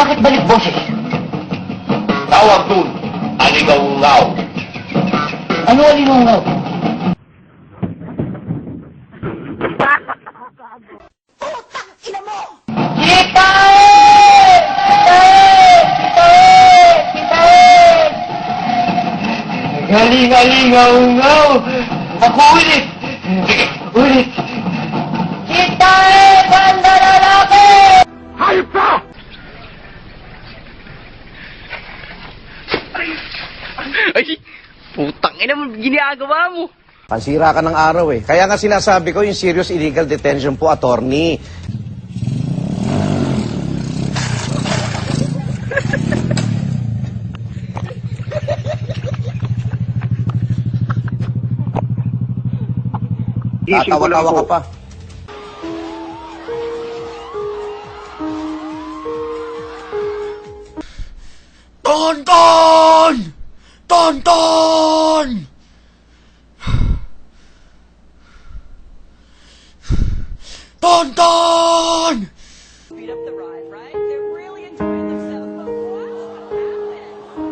Bakit balik boses? Tawag dun, aligaw-ngaw. Ano alingaw? Putang ina mo! Kitae! Kitae! Kitae! Kitae! Galing-alingaw-ngaw! Ako ulit! Ulit! Kitae! Banda lalaki! Hayop ka! Ay, putang ina mo, ginagawa mo. Pansira ka ng araw eh. Kaya nga sinasabi ko yung serious illegal detention po, attorney. Tatawa-tawa ka pa. Tonton! Tonton! Tonton! Speed up the ride, right? They're really enjoying themselves. But watch what happens.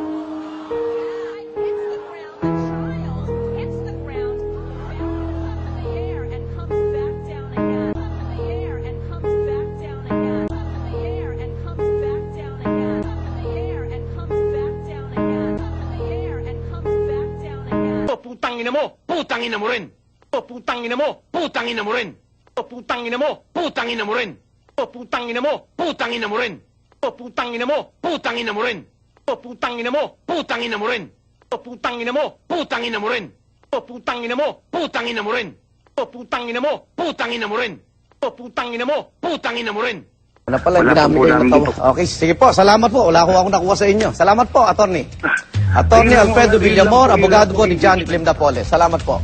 Hits the ground. The child hits the ground, bounces up in the air, and comes back down again. Up in the air and comes back down again. Up in the air and comes back down again. Up in the air and comes back down again. Up in the air and comes back down again. O putang ina mo, putang ina mo rin. O putang ina mo, putang ina mo rin. O putang ina mo, putang ina mo rin. O putang ina mo, putang ina mo rin. O putang ina mo, putang ina mo rin. O putang ina mo, putang ina mo rin. O putang ina mo, putang ina mo rin. O putang ina mo, putang ina mo rin. O putang ina mo, putang ina mo rin. O putang ina mo, putang ina mo rin. Ano pala, ginamit ko yung tawa. Okay, sige po, salamat po. Wala akong nakuha sa inyo. Salamat po, attorney. Attorney Alfredo Villamor, abogado po ni Johnny Clim Dapoles. Salamat po.